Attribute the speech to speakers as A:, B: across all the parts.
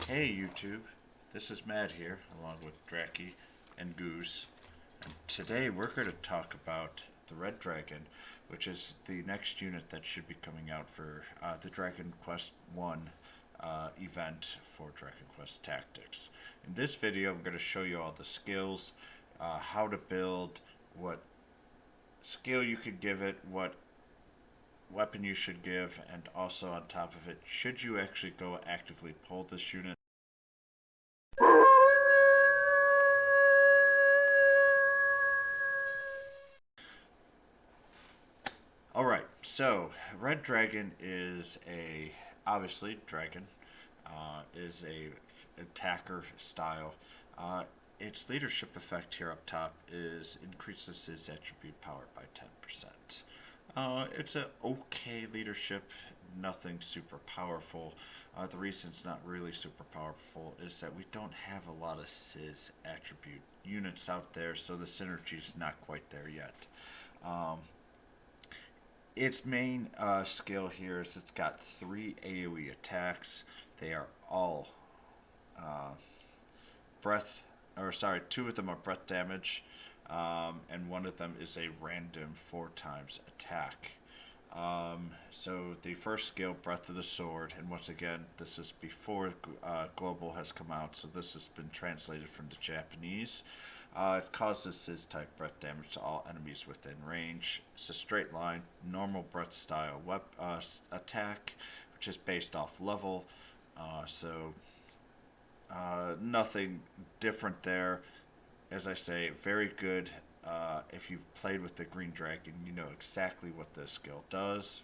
A: Hey YouTube, this is Matt here, along with Draki and Goose, and today we're going to talk about the Red Dragon, which is the next unit that should be coming out for the Dragon Quest 1 event for Dragon Quest Tactics. In this video, I'm going to show you all the skills, how to build, what skill you could give it, what weapon you should give, and also on top of it, should you actually go actively pull this unit. Alright, so Red Dragon is obviously, dragon is a attacker style. Its leadership effect here up top is increases his attribute power by 10%. It's a okay leadership, nothing super powerful. The reason it's not really super powerful is that we don't have a lot of Sizz attribute units out there, so the synergy's not quite there yet. Its main skill here is it's got 3 AoE attacks. They are all breath, or sorry, 2 of them are breath damage, and 1 of them is a random 4 times attack. So the first skill, Breath of the Sword, and once again, this is before Global has come out, so this has been translated from the Japanese. It causes Sizz type breath damage to all enemies within range. It's a straight line, normal breath style attack, which is based off level. Nothing different there. As I say, very good. If you've played with the Green Dragon, you know exactly what this skill does.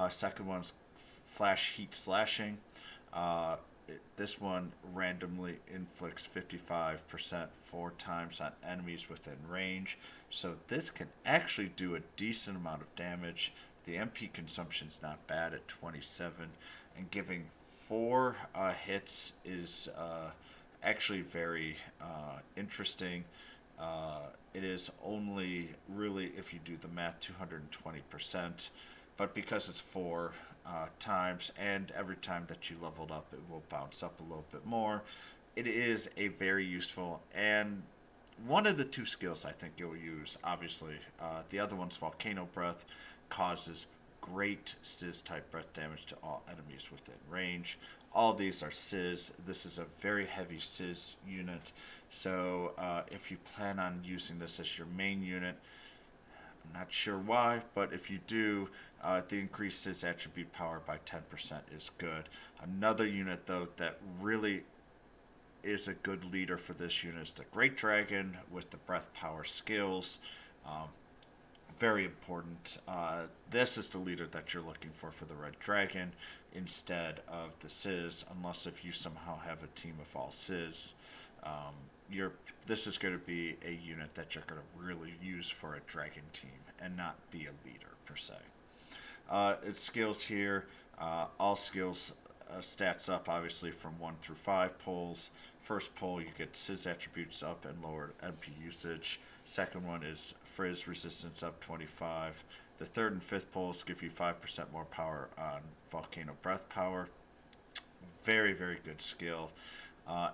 A: Second one's Flash Heat Slashing. This one randomly inflicts 55% 4 times on enemies within range. So this can actually do a decent amount of damage. The MP consumption's not bad at 27, and giving 4 hits is actually very interesting. It is only really, if you do the math, 220%, but because it's 4 times, and every time that you leveled up, it will bounce up a little bit more. It is a very useful, and one of the 2 skills I think you'll use, obviously. The other one's Volcano Breath, causes great Sizz type breath damage to all enemies within range. All these are Sizz. This is a very heavy Sizz unit, so if you plan on using this as your main unit, I'm not sure why, but if you do, the increased Sizz attribute power by 10% is good. Another unit, though, that really is a good leader for this unit is the Great Dragon with the breath power skills. Very important. This is the leader that you're looking for the Red Dragon instead of the Sizz, unless if you somehow have a team of all Sizz. This is going to be a unit that you're going to really use for a dragon team and not be a leader per se. Its skills here, all skills stats up obviously from 1 through 5 pulls. First pull, you get Sizz attributes up and lower MP usage. Second one is Frizz resistance up 25. The third and fifth pulls give you 5% more power on Volcano Breath power. Very, very good skill.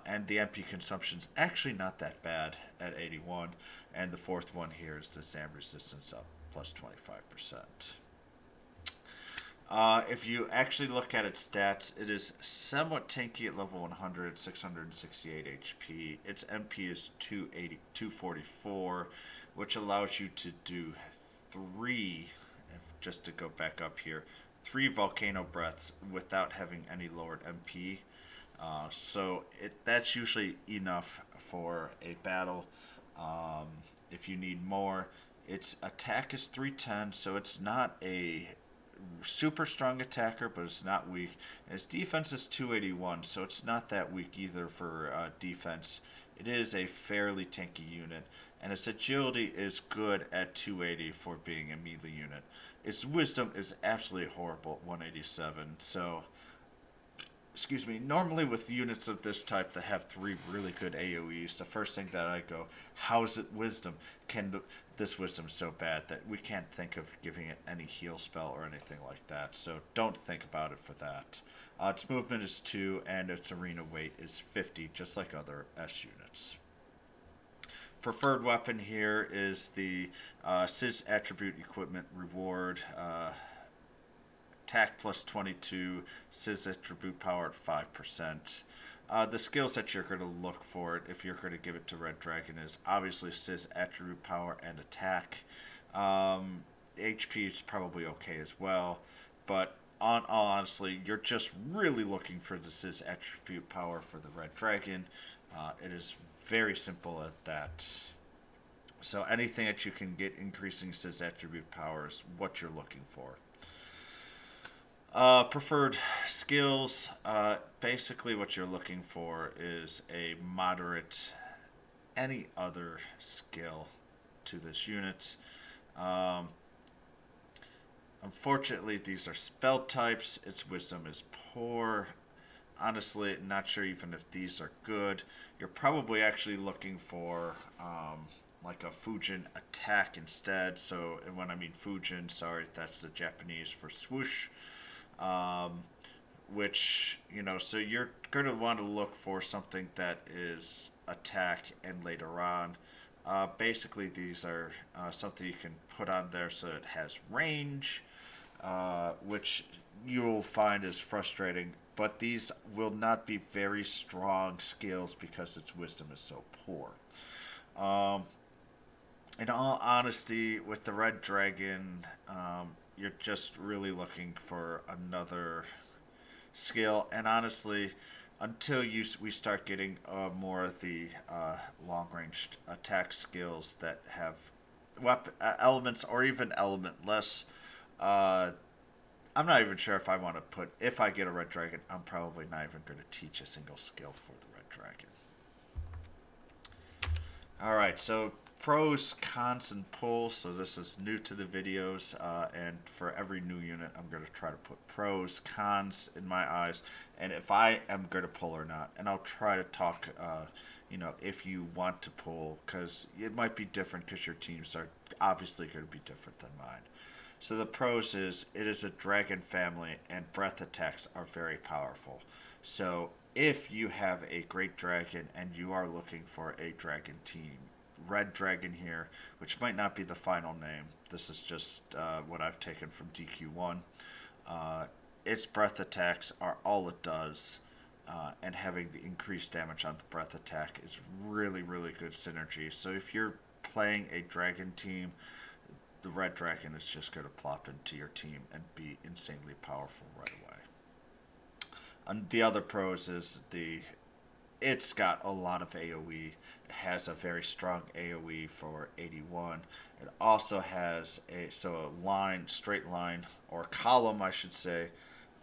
A: And the MP consumption's actually not that bad at 81. And the fourth one here is the Zam resistance up plus 25%. If you actually look at its stats, it is somewhat tanky at level 100, 668 HP. Its MP is 244, which allows you to do 3, just to go back up here, 3 Volcano Breaths without having any lowered MP. So that's usually enough for a battle. If you need more, its attack is 310, so it's not a super strong attacker, but it's not weak. Its defense is 281, so it's not that weak either for defense. It is a fairly tanky unit, and its agility is good at 280 for being a melee unit. Its wisdom is absolutely horrible at 187, so excuse me, normally with units of this type that have three really good AoEs, the first thing that I go, how is it wisdom? This wisdom so bad that we can't think of giving it any heal spell or anything like that. So don't think about it for that. Its movement is 2 and its arena weight is 50, just like other S units. Preferred weapon here is the Sis attribute equipment reward. Attack plus 22, Sis attribute power at 5%. The skills that you're going to look for if you're going to give it to Red Dragon is obviously Sis attribute power and attack. HP is probably okay as well, but honestly, you're just really looking for the Sis attribute power for the Red Dragon. It is very simple at that. So anything that you can get increasing Sis attribute power is what you're looking for. Preferred skills. Basically, what you're looking for is a moderate, any other skill to this unit. Unfortunately, these are spell types. Its wisdom is poor. Honestly, not sure even if these are good. You're probably actually looking for like a Fujin attack instead. So when I mean Fujin, sorry, that's the Japanese for swoosh. Which, so you're going to want to look for something that is attack and later on. Basically, these are something you can put on there so it has range, which you'll find is frustrating. But these will not be very strong skills because its wisdom is so poor. In all honesty, with the Red Dragon, you're just really looking for another skill. And honestly, until we start getting more of the long-range attack skills that have elements or even elementless, I'm not even sure if I want to put. If I get a Red Dragon, I'm probably not even going to teach a single skill for the Red Dragon. All right, so pros, cons, and pulls. So this is new to the videos, and for every new unit, I'm going to try to put pros, cons in my eyes, and if I am going to pull or not. And I'll try to talk, if you want to pull, because it might be different because your teams are obviously going to be different than mine. So the pros is it is a dragon family, and breath attacks are very powerful. So if you have a great dragon and you are looking for a dragon team, Red Dragon here, which might not be the final name. This is just what I've taken from DQ1. Its breath attacks are all it does, and having the increased damage on the breath attack is really, really good synergy. So if you're playing a dragon team, the Red Dragon is just going to plop into your team and be insanely powerful right away. And the other pros is it's got a lot of AoE. It has a very strong AoE for 81. It also has a straight line, or column I should say,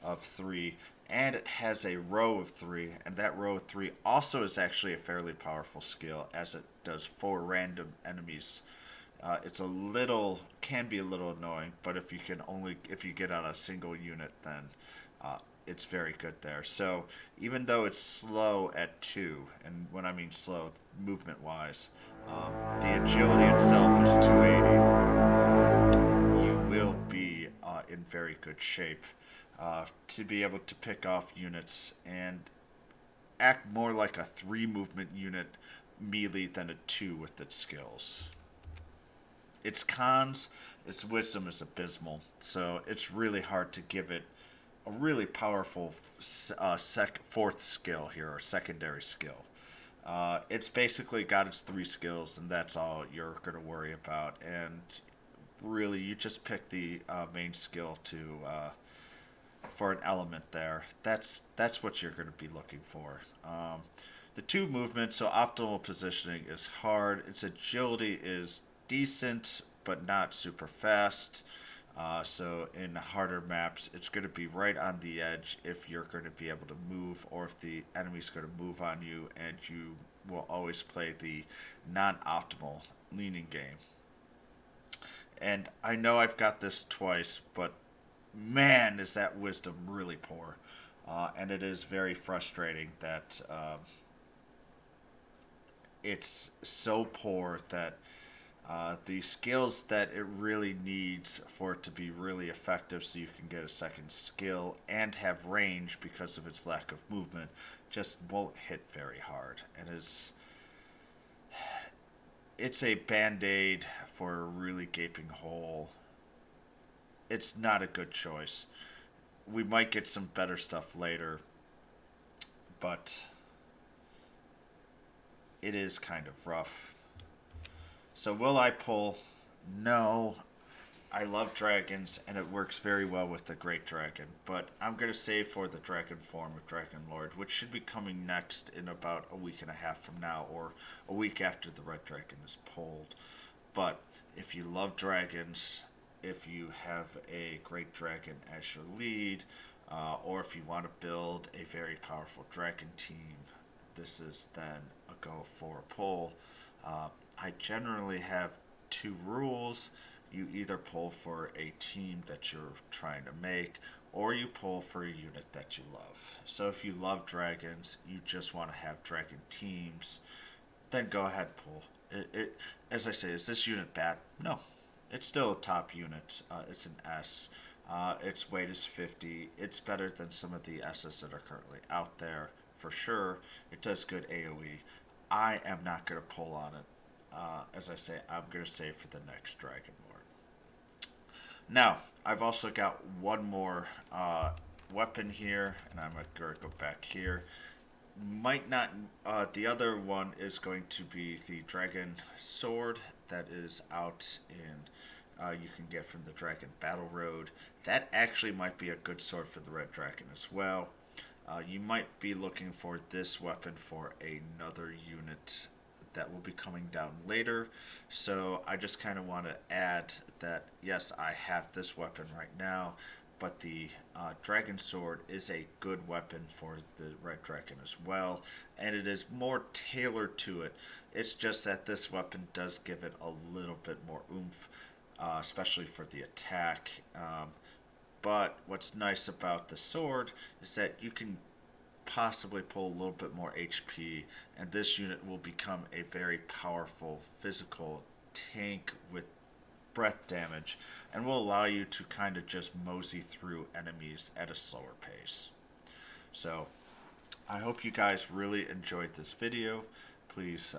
A: of 3, and it has a row of 3, and that row of 3 also is actually a fairly powerful skill, as it does 4 random enemies. Can be a little annoying, but if you get on a single unit, then it's very good there. So even though it's slow at 2, and when I mean slow, movement wise, the agility itself is 280. You will be in very good shape to be able to pick off units and act more like a 3 movement unit melee than a 2 with its skills. Its cons, its wisdom is abysmal, so it's really hard to give it a really powerful fourth skill here, or secondary skill. It's basically got its 3 skills, and that's all you're going to worry about. And really, you just pick the main skill for an element there. That's what you're going to be looking for. The 2 movements, so optimal positioning is hard. Its agility is decent, but not super fast. So in harder maps, it's going to be right on the edge if you're going to be able to move, or if the enemy's going to move on you, and you will always play the non-optimal leaning game. And I know I've got this twice, but man, is that wisdom really poor. and it is very frustrating that it's so poor that the skills that it really needs for it to be really effective so you can get a second skill and have range because of its lack of movement just won't hit very hard. And it's a band-aid for a really gaping hole. It's not a good choice. We might get some better stuff later, but it is kind of rough. So will I pull? No. I love dragons, and it works very well with the Great Dragon, but I'm going to save for the Dragon form of Dragon Lord, which should be coming next in about a week and a half from now, or a week after the Red Dragon is pulled. But if you love dragons, if you have a Great Dragon as your lead, or if you want to build a very powerful dragon team, this is then a go for a pull. I generally have two rules. You either pull for a team that you're trying to make, or you pull for a unit that you love. So if you love dragons, you just want to have dragon teams, then go ahead and pull. As I say, is this unit bad? No, it's still a top unit. It's an S. Its weight is 50. It's better than some of the S's that are currently out there for sure. It does good AoE. I am not going to pull on it. As I say, I'm going to save for the next Dragon Lord. Now, I've also got one more weapon here, and I'm going to go back here. Might not, the other one is going to be the Dragon Sword that is out in, you can get from the Dragon Battle Road. That actually might be a good sword for the Red Dragon as well. You might be looking for this weapon for another unit that will be coming down later. So I just kind of want to add that, yes, I have this weapon right now, but the Dragon Sword is a good weapon for the Red Dragon as well, and it is more tailored to it. It's just that this weapon does give it a little bit more oomph, especially for the attack. But what's nice about the sword is that you can possibly pull a little bit more HP, and this unit will become a very powerful physical tank with breath damage, and will allow you to kind of just mosey through enemies at a slower pace. So I hope you guys really enjoyed this video. Please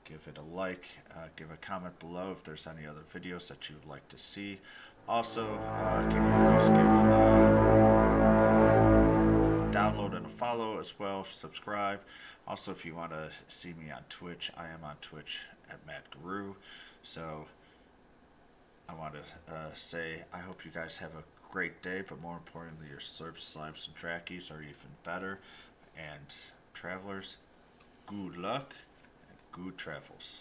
A: give it a like, give a comment below if there's any other videos that you would like to see. Also, can you please give download and a follow as well, subscribe. Also, if you want to see me on Twitch, I am on Twitch at Mad Guru. So I want to say I hope you guys have a great day, but more importantly, your slurps, slimes, and trackies are even better. And travelers, good luck and good travels.